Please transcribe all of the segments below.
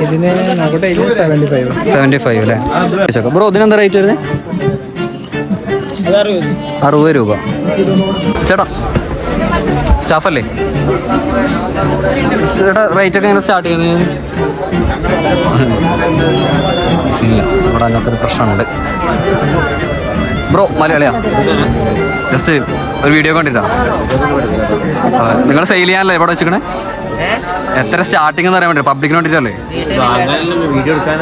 ഇതിന് നോക്കട്ടെ, ഇത് 75 അല്ലേ? ബ്രോ ഇതിനെന്താ റേറ്റ് വരുന്നത്? 60 രൂപ. ചേട്ടാ സ്റ്റാഫല്ലേ ചേട്ടാ, റേറ്റ് ഒക്കെ എങ്ങനെ സ്റ്റാർട്ട് ചെയ്യുന്നത്? ഇല്ല, ഇവിടെ അങ്ങനത്തെ ഒരു പ്രശ്നമുണ്ട്. ബ്രോ മലയാളിയാ? ജസ്റ്റ് ഒരു വീഡിയോ കണ്ടിട്ടാ. നിങ്ങൾ സെയിൽ ചെയ്യാനല്ലേ ഇവിടെ വെച്ചിക്കണേ? എത്ര സ്റ്റാർട്ടിംഗ് എന്ന് പറയാൻ വേണ്ടി പബ്ലിക്കിന് വേണ്ടിട്ടല്ലേ?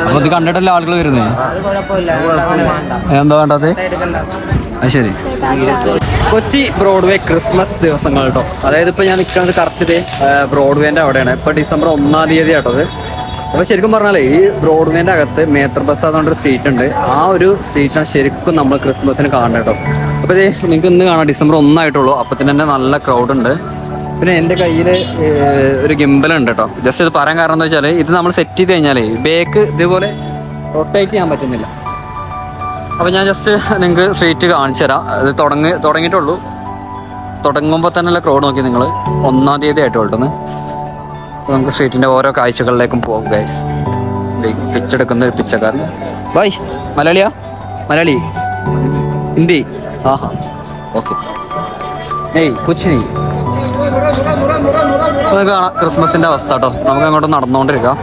അപ്പൊ ഇത് കണ്ടിട്ടല്ലേ ആളുകൾ വരുന്നത്? എന്താ വേണ്ടത്? അത് ശരി. കൊച്ചി ബ്രോഡ്വേ ക്രിസ്മസ് ദിവസങ്ങൾ കേട്ടോ. അതായത് ഇപ്പൊ ഞാൻ നിൽക്കുന്നത് കറക്റ്റ് ബ്രോഡ്വേന്റെ അവിടെയാണ്. ഇപ്പൊ ഡിസംബർ 1-ാം തീയതി ആട്ടത്. അപ്പൊ ശരിക്കും പറഞ്ഞാലേ ഈ ബ്രോഡ്വേന്റെ അകത്ത് മേത്തർ ബസ് അതുകൊണ്ടൊരു സ്ട്രീറ്റ് ഉണ്ട്. ആ ഒരു സ്ട്രീറ്റാണ് ശരിക്കും നമ്മൾ ക്രിസ്മസിന് കാണുന്നത് കേട്ടോ. അപ്പൊ ഇത് നിങ്ങൾക്ക് ഇന്ന് കാണാം, ഡിസംബർ 1 ആയിട്ടുള്ളൂ. അപ്പത്തിന് തന്നെ നല്ല ക്രൗഡ് ഉണ്ട്. പിന്നെ എൻ്റെ കയ്യിൽ ഒരു ഗിംബലുണ്ട് കേട്ടോ. ജസ്റ്റ് ഇത് പറയാൻ കാരണം എന്താ വെച്ചാൽ ഇത് നമ്മൾ സെറ്റ് ചെയ്ത് കഴിഞ്ഞാലേ ബേക്ക് ഇതുപോലെ റൊട്ടേറ്റ് ചെയ്യാൻ പറ്റുന്നില്ല. അപ്പോൾ ഞാൻ ജസ്റ്റ് നിങ്ങൾക്ക് സ്ട്രീറ്റ് കാണിച്ചു തരാം. ഇത് തുടങ്ങിയിട്ടുള്ളൂ. തുടങ്ങുമ്പോൾ തന്നെയുള്ള ക്രൗഡ് നോക്കി നിങ്ങൾ. 1-ാം തീയതി ആയിട്ട് കൊണ്ടുവന്ന് നമുക്ക് സ്ട്രീറ്റിൻ്റെ ഓരോ കാഴ്ചകളിലേക്കും പോകും ഗൈസ്. പിച്ചെടുക്കുന്ന ഒരു പിച്ചക്കാരൻ. ബൈ. മലയാളിയാ? മലയാളി? ഹിന്ദി? ആഹാ, ഓക്കെ. ഏയ് കുച്ചിനി. അപ്പോൾ ഇത് കാണാം ക്രിസ്മസിൻ്റെ അവസ്ഥ കേട്ടോ. നമുക്ക് അങ്ങോട്ട് നടന്നുകൊണ്ടിരിക്കാം.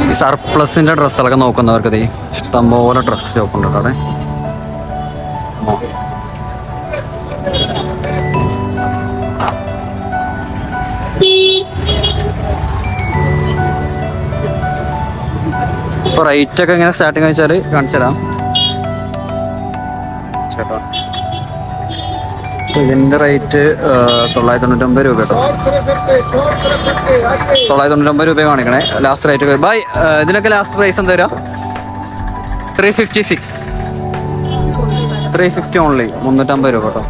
ഈ സർപ്ലസിൻ്റെ ഡ്രസ്സുകളൊക്കെ നോക്കുന്നവർക്ക് ഇഷ്ടംപോലെ ഡ്രസ്സ് ഷോപ്പുണ്ട് കേട്ടോ അവിടെ. ഇപ്പോൾ റേറ്റൊക്കെ എങ്ങനെ സ്റ്റാർട്ടിങ് വെച്ചാൽ കാണിച്ചു തരാം ചേട്ടാ. ഇതിൻ്റെ റേറ്റ് 999 രൂപ കേട്ടോ. 999 രൂപ കാണിക്കണേ ലാസ്റ്റ് റേറ്റ്. ബൈ. ഇതിനൊക്കെ ലാസ്റ്റ് പ്രൈസ് എന്താ വരിക? 356. 350 ഓൺലി. 350 രൂപ കേട്ടോ.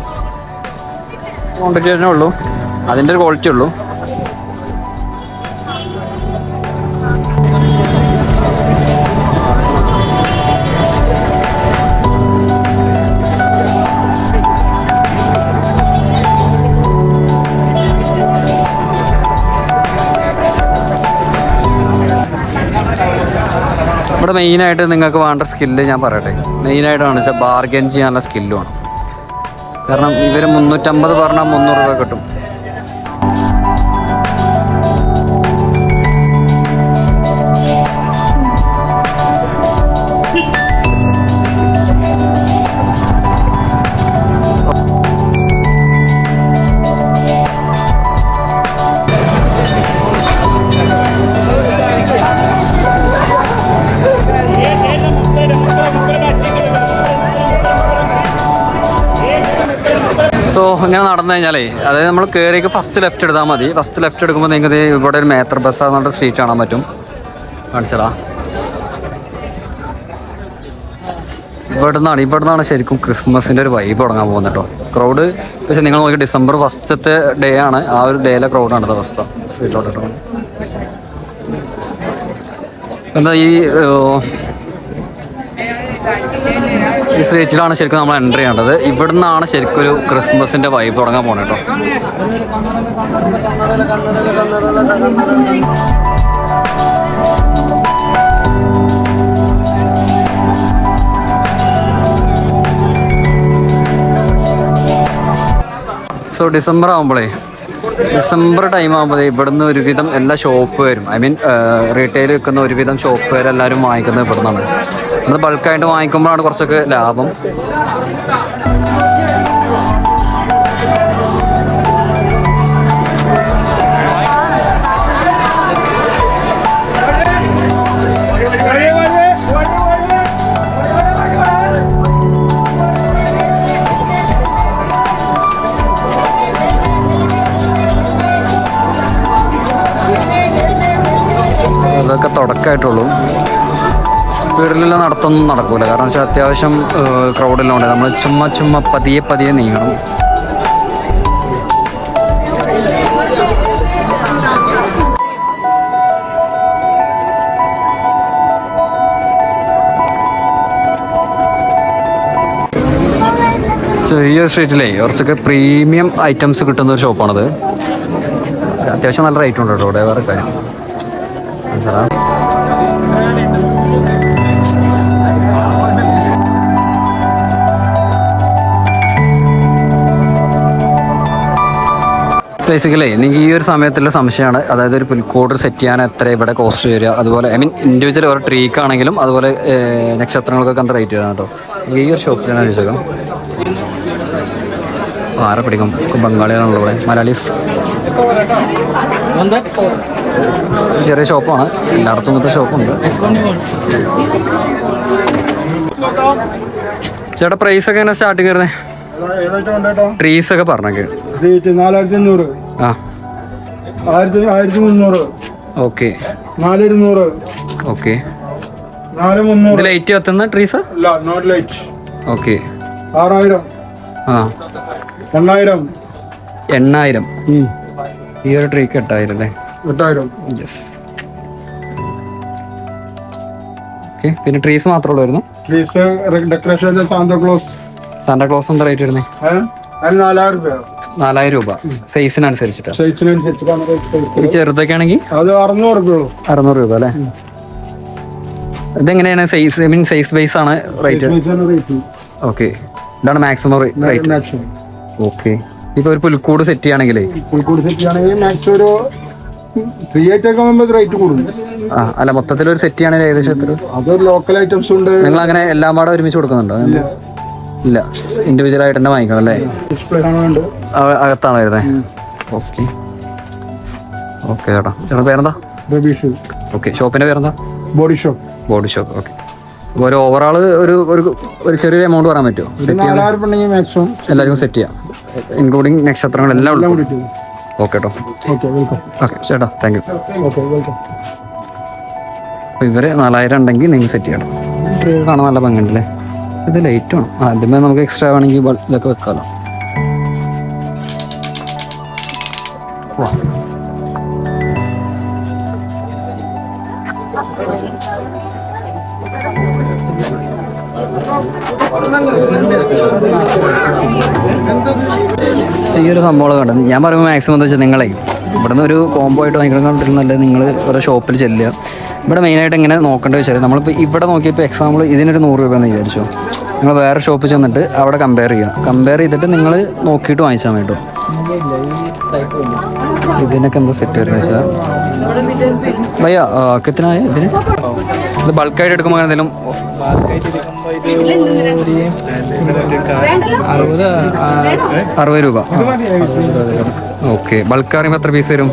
ക്വാണ്ടിറ്റി തന്നെ ഉള്ളൂ, അതിൻ്റെ ഒരു ക്വാളിറ്റി ഉള്ളൂ. ഇവിടെ മെയിനായിട്ട് നിങ്ങൾക്ക് വേണ്ട സ്കില്ല് ഞാൻ പറയട്ടെ. മെയിനായിട്ടാണ് വെച്ചാൽ ബാർഗൻ ചെയ്യാനുള്ള സ്കില്ല് വേണം. കാരണം ഇവർ 350 പറഞ്ഞാൽ 300 രൂപ കിട്ടും. സോ ഇങ്ങനെ നടന്നു കഴിഞ്ഞാലേ, അതായത് നമ്മൾ കയറിയൊക്കെ ഫസ്റ്റ് ലെഫ്റ്റ് എടുത്താൽ മതി. ഫസ്റ്റ് ലെഫ്റ്റ് എടുക്കുമ്പോൾ നിങ്ങൾക്ക് ഇവിടെ ഒരു മേത്തർ ബസ് എന്നുകൊണ്ട് സ്ട്രീറ്റ് കാണാൻ പറ്റും. കാണിച്ചടാ. ഇവിടുന്നാണ് ശരിക്കും ക്രിസ്മസിൻ്റെ ഒരു വൈബ് തുടങ്ങാൻ പോകുന്നത് കേട്ടോ. ക്രൗഡ് പക്ഷേ നിങ്ങൾ നോക്കി ഡിസംബർ 1ത്തെ ഡേ ആണ്. ആ ഒരു ഡേയിലെ ക്രൗഡാണ് ഇത് അവസ്ഥ സ്ട്രീറ്റിലോട്ട് കേട്ടോ. എന്താ ഈ സ്ട്രീറ്റിലാണ് ശരിക്കും നമ്മൾ എൻ്റർ ചെയ്യേണ്ടത്. ഇവിടുന്നാണ് ശരിക്കും ഒരു ക്രിസ്മസിൻ്റെ വൈബ് തുടങ്ങാൻ പോകുന്നത് കേട്ടോ. സോ ഡിസംബർ ടൈം ആകുമ്പോൾ ഇവിടുന്ന് ഒരുവിധം എല്ലാ ഷോപ്പ് വരും. ഐ മീൻ റീറ്റെയിൽ വിൽക്കുന്ന ഒരുവിധം ഷോപ്പ് വരെ എല്ലാവരും വാങ്ങിക്കുന്നത് ഇവിടുന്നാണ്. നമ്മൾ ബൾക്കായിട്ട് വാങ്ങിക്കുമ്പോഴാണ് കുറച്ചൊക്കെ ലാഭം. അതൊക്കെ തുടക്കമായിട്ടുള്ളൂ. സ്പീഡിലെല്ലാം നടത്തൊന്നും നടക്കൂല. കാരണം വെച്ചാൽ അത്യാവശ്യം ക്രൗഡിലുണ്ട്. നമ്മൾ ചുമ്മാ പതിയെ നീങ്ങണം. സോ ഈ ബേക്കറി സ്ട്രീറ്റിലേ കുറച്ചൊക്കെ പ്രീമിയം ഐറ്റംസ് കിട്ടുന്ന ഒരു ഷോപ്പാണത്. അത്യാവശ്യം നല്ല റേറ്റ് ഉണ്ട് കേട്ടോ ഇവിടെ. വേറെ കാര്യം ബേസിക്കലി എനിക്ക് ഈ ഒരു സമയത്തുള്ള സംശയമാണ്, അതായത് ഒരു പുൽക്കൂട് സെറ്റ് ചെയ്യാൻ എത്ര ഇവിടെ കോസ്റ്റ് വരിക, അതുപോലെ ഐ മീൻ ഇൻഡിവിജ്വൽ ഓരോ ട്രീക്കാണെങ്കിലും അതുപോലെ നക്ഷത്രങ്ങൾക്കൊക്കെ എന്താ റേറ്റ് വരാം കേട്ടോ. ഈ ഒരു ഷോപ്പിലാണ് ചോദിച്ചേക്കാം. ആരെ പിടിക്കും? ബംഗാളികളാണല്ലോ ഇവിടെ, മലയാളീസ്. ചെറിയ ഷോപ്പാണ്, എല്ലായിടത്തും ഇന്നത്തെ ഷോപ്പുണ്ട്. ചേട്ടാ പ്രൈസ് ഒക്കെ എങ്ങനെ സ്റ്റാർട്ടിങ് വരുന്നത്? ട്രീസ് ഒക്കെ പറഞ്ഞേ. 4500. ആ 1300. ഓക്കെ 4200. ഓക്കെ 4300. ലൈറ്റ് കത്തുന്ന ട്രീസ്? ഇല്ല, നോട്ട് ലൈറ്റ്. ഓക്കെ 6000. ആ 8000. 8000. ഈ ഒരു ട്രീക്ക് 8000 അല്ലേ? 8000. യെസ്. ഓക്കെ പിന്നെ ട്രീസ് മാത്രമേ ഉള്ളൂ? Trees decoration Santa Claus. സാന്താക്ലോസ് എന്താ റേറ്റ് വരുന്നത്? 4000 രൂപ. 4000 രൂപ സൈസിനനുസരിച്ചിട്ട്. സൈസിനനുസരിച്ചിട്ടാണ്. ഈ ചെറുതൊക്കെ ആണെങ്കിൽ അത് 600 രൂപ. 600 രൂപ അല്ലേ? ഇതെങ്ങനെയാണ് size? I mean size base ആണ് റേറ്റ്? ഓക്കെ ഇതാണ് മാക്സിമം റേറ്റ്. ഓക്കെ ഇപ്പൊ ഒരു പുൽക്കൂട് സെറ്റ് ചെയ്യുകയാണെങ്കിലേ മാക്സിമം ഒരു 3.8 ഒക്കെ ആകുമ്പോൾ റേറ്റ് കൂടും. ആ അല്ല മൊത്തത്തിൽ ഒരു സെറ്റ് ചെയ്യുകയാണെങ്കിൽ ഏകദേശം എത്ര? അതൊരു ലോക്കൽ ഐറ്റംസ് ഉണ്ട്. നിങ്ങൾ അങ്ങനെ എല്ലാം പാടെ ഒരുമിച്ച് കൊടുക്കുന്നുണ്ടോ? ഇല്ല, ഇൻഡിവിജ്വൽ ആയിട്ട് തന്നെ വാങ്ങിക്കണം അല്ലേ? അകത്താണ് വരുന്നത്. ഓക്കെ ഓക്കെ ചേട്ടാ. ചേട്ടാ പേരെന്താ? ഓക്കെ ഷോപ്പിന്റെ പേരെന്താ? Body shop. Body shop. Okay അപ്പോൾ ഒരു ഓവറോൾ ഒരു ചെറിയൊരു എമൗണ്ട് പറയാൻ പറ്റുമോ? സെറ്റ് ചെയ്യാൻ എല്ലാവർക്കും സെറ്റ് ചെയ്യാം, ഇൻക്ലൂഡിങ് നക്ഷത്രങ്ങളെല്ലാം ഉള്ളൂ. ഓക്കെ കേട്ടോ. ഓക്കെ ചേട്ടാ താങ്ക് യു. അപ്പോൾ ഇവർ 4000 ഉണ്ടെങ്കിൽ നിങ്ങൾ സെറ്റ് ചെയ്യണം. കാണാൻ നല്ല ഭംഗിയുണ്ടല്ലേ? ഇത് ലൈറ്റ് വേണം. ആദ്യമേ നമുക്ക് എക്സ്ട്രാ വേണമെങ്കിൽ ഇതൊക്കെ വെക്കാമല്ലോ. ഈ ഒരു സംഭവം കണ്ടത് ഞാൻ പറയുമ്പോൾ മാക്സിമം എന്താ വെച്ചാൽ നിങ്ങളെ ഇവിടുന്ന് ഒരു കോംബോ ആയിട്ട് വാങ്ങിക്കണം കണ്ടിരുന്നല്ലേ നിങ്ങൾ ഓരോ ഷോപ്പിൽ ചെല്ലുക. ഇവിടെ മെയിനായിട്ട് എങ്ങനെ നോക്കേണ്ടത് വെച്ചാൽ നമ്മളിപ്പോൾ ഇവിടെ നോക്കിയപ്പോൾ എക്സാമ്പിൾ ഇതിനൊരു 100 രൂപയെന്ന് വിചാരിച്ചു. നിങ്ങൾ വേറെ ഷോപ്പിൽ ചെന്നിട്ട് അവിടെ കമ്പയർ ചെയ്തിട്ട് നിങ്ങൾ നോക്കിയിട്ട് വാങ്ങിച്ചാൽ മതി കേട്ടോ. ഇതിനൊക്കെ എന്താ സെറ്റ് വരുന്നത് വെച്ചാൽ ഭയ്യ കിത്തനായ ഇതിന് ഇത് ബൾക്കായിട്ട് എടുക്കുമ്പോൾ എന്തെങ്കിലും 60 രൂപ. ഓക്കെ ബൾക്ക് അറിയുമ്പോൾ എത്ര പീസ് വരും?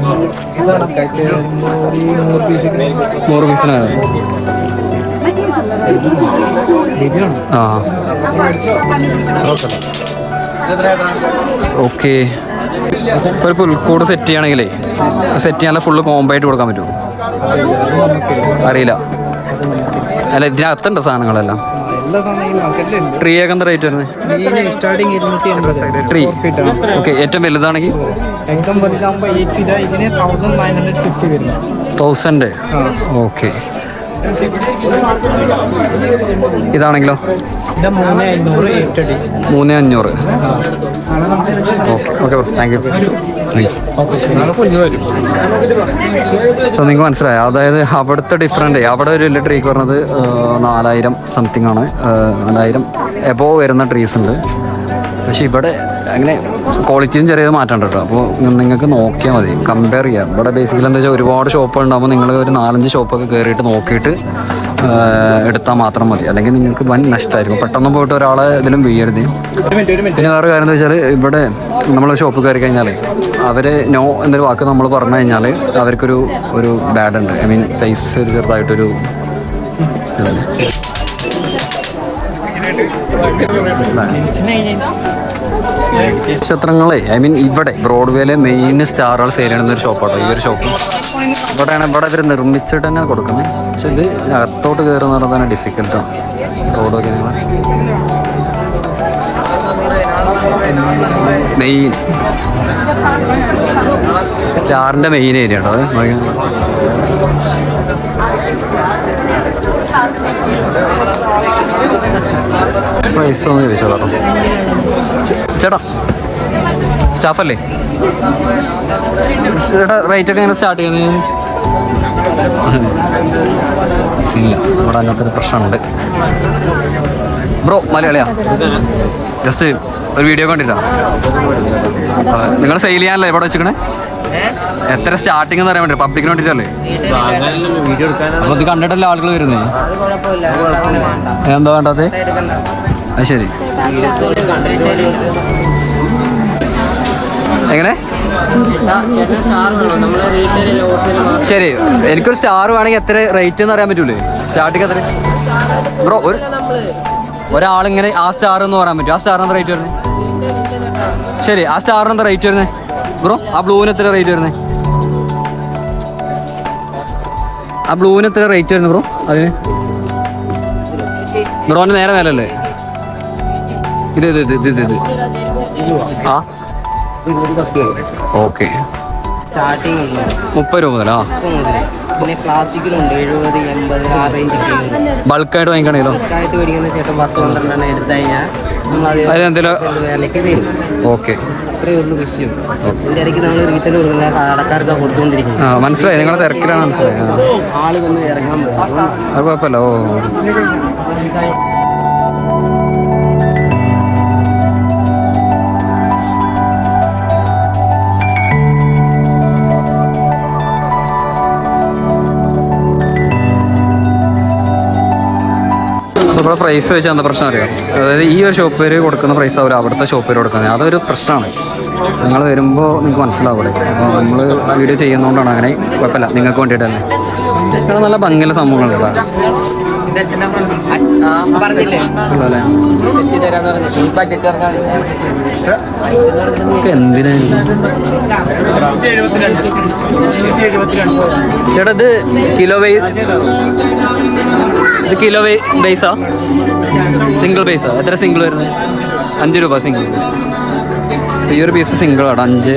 100 പീസിനാണ്. ആ ഓക്കെ. ഒരു പുൽക്കൂട് സെറ്റ് ചെയ്യുകയാണെങ്കിലേ സെറ്റ് ചെയ്യാനുള്ള ഫുള്ള് കോംബോ ആയിട്ട് കൊടുക്കാൻ പറ്റുമോ? അറിയില്ല. അല്ല ഇതിനകത്തുണ്ട് സാധനങ്ങളെല്ലാം. ട്രീ ഒക്കെ എന്താ റേറ്റ് വരുന്നത്? ട്രീ ഓക്കെ ഏറ്റവും വലുതാണെങ്കിൽ 1000. ഓക്കെ ഇതാണെങ്കിലോ? 3500. Okay thank you. സോ നിങ്ങൾക്ക് മനസ്സിലായോ? അതായത് അവിടുത്തെ ഡിഫറൻറ്റ്. അവിടെ ഒരു വലിയ ട്രീക്ക് പറഞ്ഞത് 4000 സംതിങ് ആണ്. 4000 എബോവ് വരുന്ന ട്രീസ് ഉണ്ട്. പക്ഷേ ഇവിടെ അങ്ങനെ ക്വാളിറ്റിയും ചെറിയത് മാറ്റമുണ്ട് കേട്ടോ. അപ്പോൾ നിങ്ങൾക്ക് നോക്കിയാൽ മതി, കമ്പയർ ചെയ്യാം. ഇവിടെ ബേസിക്കലി എന്താ വെച്ചാൽ ഒരുപാട് ഷോപ്പുകൾ ഉണ്ടാകുമ്പോൾ നിങ്ങൾ ഒരു 4-5 ഷോപ്പൊക്കെ കയറിയിട്ട് നോക്കിയിട്ട് എടുത്താൽ മാത്രം മതി. അല്ലെങ്കിൽ നിങ്ങൾക്ക് വൻ നഷ്ടമായിരിക്കും. പെട്ടെന്ന് പോയിട്ട് ഒരാളെ ഇതിലും വീഴരുത്. പിന്നെ വേറെ കാര്യം എന്താ വെച്ചാൽ ഇവിടെ നമ്മൾ ഷോപ്പ് കയറി കഴിഞ്ഞാൽ അവർ നോ എന്നൊരു വാക്ക് നമ്മൾ പറഞ്ഞു കഴിഞ്ഞാൽ അവർക്കൊരു ബാഡ് ഉണ്ട്. ഐ മീൻ ഫേസ് ഒരു ചെറുതായിട്ടൊരു നക്ഷത്രങ്ങളെ ഐ മീൻ ഇവിടെ ബ്രോഡ്വേയിലെ മെയിൻ സ്റ്റാറുകൾ സെയിൽ ചെയ്യുന്ന ഒരു ഷോപ്പാട്ടോ ഈ ഒരു ഷോപ്പ്. ഇവിടെ ഇവർ നിർമ്മിച്ചിട്ട് തന്നെ കൊടുക്കുന്നത്. പക്ഷെ ഇത് അകത്തോട്ട് കയറുന്ന പറഞ്ഞാൽ തന്നെ ഡിഫിക്കൽട്ടാണ്. റോഡൊക്കെ മെയിൻ സ്റ്റാറിൻ്റെ മെയിൻ ഏരിയ ഉണ്ടോ അത്? പ്രൈസ് ഒന്ന് ചോദിച്ചോ. ചേട്ടാ സ്റ്റാഫല്ലേ ചേട്ടാ റേറ്റ് ഒക്കെ എങ്ങനെ സ്റ്റാർട്ട് ചെയ്യുന്നത്? ഇല്ല, ഇവിടെ അങ്ങനത്തെ ഒരു പ്രശ്നമുണ്ട്. ബ്രോ മലയാളിയാ? ജസ്റ്റ് ഒരു വീഡിയോ കണ്ടിട്ടാ. നിങ്ങൾ സെയിൽ ചെയ്യാനല്ലേ ഇവിടെ വെച്ചിക്കണേ? എത്ര സ്റ്റാർട്ടിംഗ് എന്ന് പറയാൻ വേണ്ടി പബ്ലിക്കിന് വേണ്ടിട്ടല്ലേ? അപ്പൊ ഇത് കണ്ടിട്ടല്ലേ ആളുകൾ വരുന്നേ? എന്താ വേണ്ടത്? അത് ശരി. എങ്ങനെ? ശരി, എനിക്കൊരു സ്റ്റാർ വേണമെങ്കിൽ എത്ര റേറ്റ് എന്ന് അറിയാൻ പറ്റൂലേ? സ്റ്റാർട്ടിങ് എത്ര ബ്രോ? ഒരാളിങ്ങനെ ആ സ്റ്റാർ എന്ന് പറയാൻ പറ്റും. ആ സ്റ്റാറിന് എന്താ റേറ്റ് വരുന്നത്? ശരി, ആ സ്റ്റാറിന് എന്താ റേറ്റ് വരുന്നത് ബ്രോ? ആ ബ്ലൂവിന് എത്ര റേറ്റ് വരുന്നത്? ആ ബ്ലൂവിന് എത്ര റേറ്റ് വരുന്നത് ബ്രോ? അതിന് ബ്രോന്റെ നേരെ മേലല്ലേ? ഇത് ഇത് ഇത് ഇത് ഇത് ആ ഓക്കെ. സ്റ്റാർട്ടിംഗ് 30 രൂപ മുതലാ? പിന്നെ പ്ലാസ്റ്റിക്കിലുണ്ട് 70, 80 ആ റേഞ്ച്. ബൾക്കായിട്ട് വാങ്ങിക്കണേലോ? ബൾക്കായിട്ട് മേടിക്കുന്ന ചേട്ടൻ 10-12 എടുത്തു കഴിഞ്ഞാൽ വിലക്ക് തരും. ഓക്കെ, അത്രയേ ഉള്ളൂ വിഷയം. ഇതിൻ്റെ ഇടയ്ക്ക് നമ്മൾ റീറ്റെയിൽ കൊടുക്കുന്ന കടക്കാർക്ക് കൊടുത്തുകൊണ്ടിരിക്കുന്നത്. മനസ്സിലായി, നിങ്ങളുടെ തിരക്കിലാണ്. മനസ്സിലായി. ആള് വന്ന് ഇറങ്ങാൻ പറ്റും, അത് കുഴപ്പമില്ല. ഓ ഇവിടെ പ്രൈസ് വെച്ചാൽ എന്താ പ്രശ്നം അറിയാം? അതായത് ഈ ഒരു ഷോപ്പ് പേര് കൊടുക്കുന്ന പ്രൈസ് അവർ അവിടുത്തെ ഷോപ്പ് പേര് കൊടുക്കുന്നത്. അതൊരു പ്രശ്നമാണ്. നിങ്ങൾ വരുമ്പോൾ നിങ്ങൾക്ക് മനസ്സിലാവൂടെ? അപ്പോൾ നമ്മൾ വീഡിയോ ചെയ്യുന്നതുകൊണ്ടാണ് അങ്ങനെ. കുഴപ്പമില്ല, നിങ്ങൾക്ക് വേണ്ടിയിട്ട് തന്നെ. ഇവിടെ നല്ല ഭംഗിയുള്ള സംഭവങ്ങളുണ്ട്. എന്തിനാ ചേട്ടാ ഇത് കിലോ ബേസാ? സിംഗിൾ ബേസാ? എത്ര സിംഗിൾ വരുന്നത്? 5 രൂപ സിംഗിൾ. സോ ഈ ഒരു പീസ് സിംഗിൾ ആണ് 5.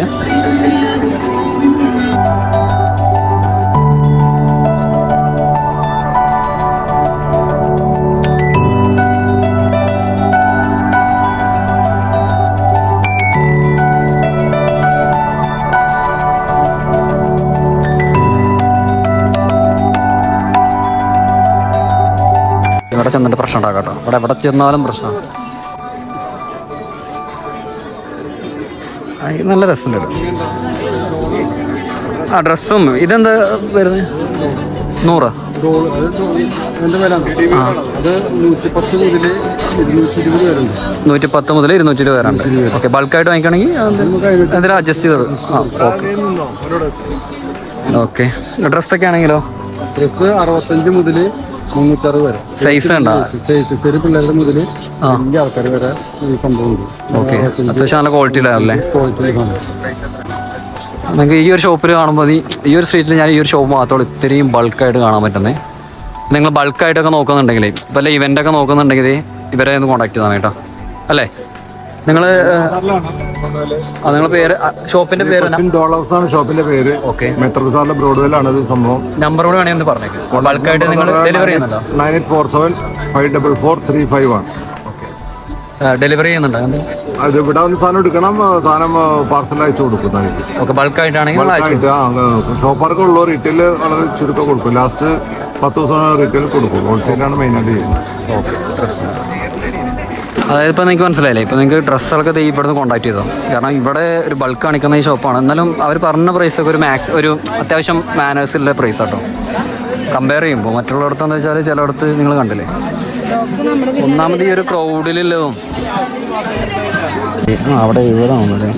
ഇവിടെ ചെന്നിട്ട് പ്രശ്നം ഉണ്ടാക്കാം കേട്ടോ. ഇവിടെ എവിടെ ചെന്നാലും പ്രശ്നമാണ്. നല്ല രസമുണ്ട്. ആ ഡ്രസ്സും ഇതെന്താ വരുന്നത്? 100? അതിന്റെ വില അത് 110 മുതൽ 220 വരെ ഉണ്ട്. ഓക്കെ, ബൾക്കായിട്ട് വാങ്ങിക്കുകയാണെങ്കിൽ എന്തെങ്കിലും അഡ്ജസ്റ്റ് ചെയ്തോളൂ. ആ ഓക്കെ ഓക്കെ. ഡ്രസ്സൊക്കെ ആണെങ്കിലോ? ഡ്രസ്സ് 65 മുതൽ 360 വരെ സൈസ് ഉണ്ടോ? സൈസ് ചെറിയ പിള്ളേരുടെ മുതൽ വലിയ ആൾക്കാർ വരെ ഈ സംഭവം ഉണ്ട്. ഓക്കെ, അത്യാവശ്യം നല്ല ക്വാളിറ്റിയിലല്ലേ? ക്വാളിറ്റി. നിങ്ങൾക്ക് ഈ ഒരു ഷോപ്പിൽ കാണുമ്പോൾ ഈ ഒരു സ്ട്രീറ്റിൽ ഞാൻ ഈ ഒരു ഷോപ്പ് മാത്രമേ ഇത്രയും ബൾക്കായിട്ട് കാണാൻ പറ്റുന്നത്. നിങ്ങൾ ബൾക്കായിട്ടൊക്കെ നോക്കുന്നുണ്ടെങ്കിൽ, വല്ല ഇവൻ്റൊക്കെ നോക്കുന്നുണ്ടെങ്കിൽ ഇവരെ ഒന്ന് കോൺടാക്ട് ചെയ്താൽ കേട്ടോ. അല്ലേ? നിങ്ങളുടെ പേര്, ഷോപ്പിന്റെ പേര്? ഷോപ്പിന്റെ പേര്. ഓക്കെ, മെട്രോ ബസാറിലെ ബ്രോഡ്വേലാണ് ഇത് സംഭവം. നമ്പർ കൂടെ വേണമെങ്കിൽ ഒന്ന് പറഞ്ഞേക്ക്. ബൾക്കായിട്ട് നിങ്ങൾ ഡെലിവറി ചെയ്യുന്നുണ്ടോ? 9847-544-351. ഡെലിവറി ചെയ്യുന്നുണ്ടോ? അത് ഇവിടെ വന്ന് സാധനം എടുക്കണം, സാധനം പാർസൽ അയച്ചു കൊടുക്കുന്നതായിട്ട്. ഓക്കെ, ബൾക്കായിട്ടാണെങ്കിൽ ഷോപ്പാർക്ക് ഉള്ളൂ. റീറ്റെയിൽ വളരെ ചുരുക്കം കൊടുക്കും. ലാസ്റ്റ് 10 ദിവസം റീറ്റെയിൽ കൊടുക്കും. ഹോൾസെയിലാണ് മെയിനായിട്ട് ചെയ്യുന്നത്. ഓക്കെ, അതായത് ഇപ്പോൾ നിങ്ങൾക്ക് മനസ്സിലായില്ലേ? ഇപ്പോൾ നിങ്ങൾക്ക് ഡ്രസ്സുകളൊക്കെ ഇവിടെ നിന്ന് കോൺടാക്ട് ചെയ്തോ. കാരണം ഇവിടെ ഒരു ബൾക്ക് കാണിക്കുന്ന ഈ ഷോപ്പാണ്. എന്നാലും അവർ പറഞ്ഞ പ്രൈസൊക്കെ ഒരു അത്യാവശ്യം മാനേഴ്സിലുള്ള പ്രൈസ് കേട്ടോ. കമ്പയർ ചെയ്യുമ്പോൾ മറ്റുള്ളിടത്തെന്ന് വെച്ചാൽ ചിലയിടത്ത് നിങ്ങൾ കണ്ടില്ലേ, ഒന്നാമത് ഈ ഒരു ക്രൗഡിലുള്ളതും. അവിടെ 70 ആണല്ലേ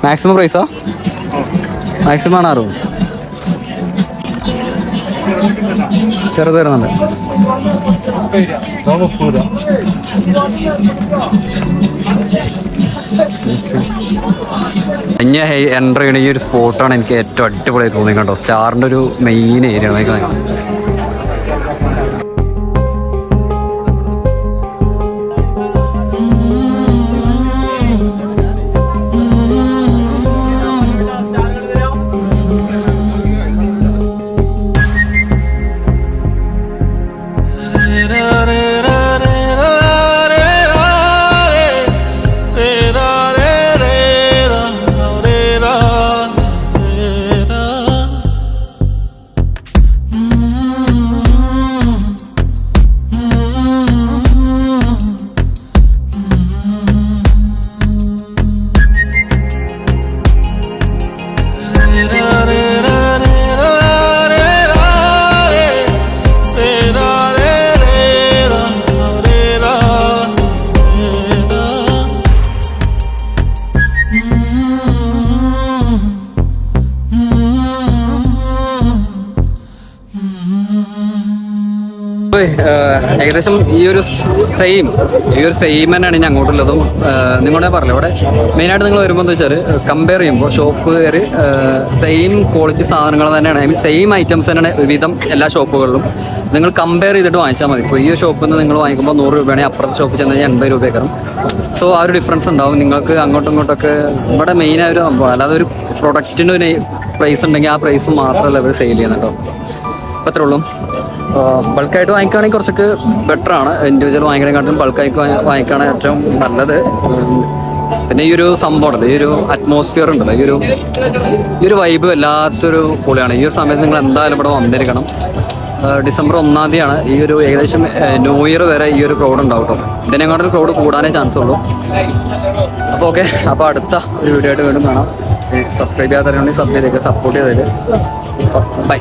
മാക്സിമം പ്രൈസാ? മാക്സിമം ആണ് 60. ചെറുത് വരുന്നുണ്ട്. ഞാൻ എൻ്റർ ചെയ്യണ ഈ ഒരു സ്പോട്ടാണ് എനിക്ക് ഏറ്റവും അടിപൊളിയായി തോന്നി കേട്ടോ. സ്റ്റാറിൻ്റെ ഒരു മെയിൻ ഏരിയ ആണ്. re ra re ra re ra re ra re anyway ഏകദേശം ഈ ഒരു സെയിം തന്നെയാണ് ഇനി അങ്ങോട്ടുള്ളതും. നിങ്ങളെ പറഞ്ഞില്ല ഇവിടെ മെയിനായിട്ട് നിങ്ങൾ വരുമ്പോൾ എന്താ വെച്ചാൽ കമ്പയർ ചെയ്യുമ്പോൾ ഷോപ്പ് കയറി സെയിം ക്വാളിറ്റി സാധനങ്ങൾ തന്നെയാണ്, ഐ മീൻ സെയിം ഐറ്റംസ് തന്നെയാണ് വിധം എല്ലാ ഷോപ്പുകളിലും. നിങ്ങൾ കമ്പയർ ചെയ്തിട്ട് വാങ്ങിച്ചാൽ മതി. ഇപ്പോൾ ഈ ഷോപ്പിൽ നിന്ന് നിങ്ങൾ വാങ്ങിക്കുമ്പോൾ 100 രൂപയാണെങ്കിൽ അപ്പുറത്തെ ഷോപ്പിൽ ചെന്ന് കഴിഞ്ഞാൽ 80 രൂപയൊക്കെ. സോ ആ ഒരു ഡിഫറൻസ് ഉണ്ടാവും നിങ്ങൾക്ക് അങ്ങോട്ടും ഇങ്ങോട്ടൊക്കെ. ഇവിടെ മെയിനായ ഒരു സംഭവം, അല്ലാതെ ഒരു പ്രൊഡക്റ്റിന് ഒരു പ്രൈസ് ഉണ്ടെങ്കിൽ ആ പ്രൈസ് മാത്രമല്ല ഇവർ സെയിൽ ചെയ്യുന്നുണ്ടോ. അപ്പോൾ അത്രേ ഉള്ളൂ. ബൾക്കായിട്ട് വാങ്ങിക്കുകയാണെങ്കിൽ കുറച്ചൊക്കെ ബെറ്ററാണ്. ഇൻഡിവിജ്വൽ വാങ്ങിക്കണേക്കാട്ടും ബൾക്കായിട്ട് വാങ്ങിക്കുകയാണ് ഏറ്റവും നല്ലത്. പിന്നെ ഈ ഒരു സംഭവം ഉണ്ടല്ലോ, ഈ ഒരു അറ്റ്മോസ്ഫിയർ ഉണ്ടല്ലോ, ഈ ഒരു വൈബ് വല്ലാത്തൊരു പൊളിയാണ്. ഈ ഒരു സമയത്ത് നിങ്ങൾ എന്തായാലും ഇവിടെ വന്നിരിക്കണം. ഡിസംബർ 1-ാം തീയതിയാണ്. ഈ ഒരു ഏകദേശം ന്യൂ ഇയർ വരെ ഈ ഒരു ക്രൗഡ് ഉണ്ടാവും കേട്ടോ. ഇതിനെക്കാട്ടൊരു ക്രൗഡ് കൂടാനേ ചാൻസ് ഉള്ളൂ. അപ്പോൾ ഓക്കെ, അപ്പോൾ അടുത്ത ഒരു വീഡിയോ ആയിട്ട് വീണ്ടും കാണാം. സബ്സ്ക്രൈബ് ചെയ്യാത്തവരുണ്ടെങ്കിൽ സബ് ചെയ്തേക്ക്, സപ്പോർട്ട് ചെയ്തേക്ക്. ബൈ.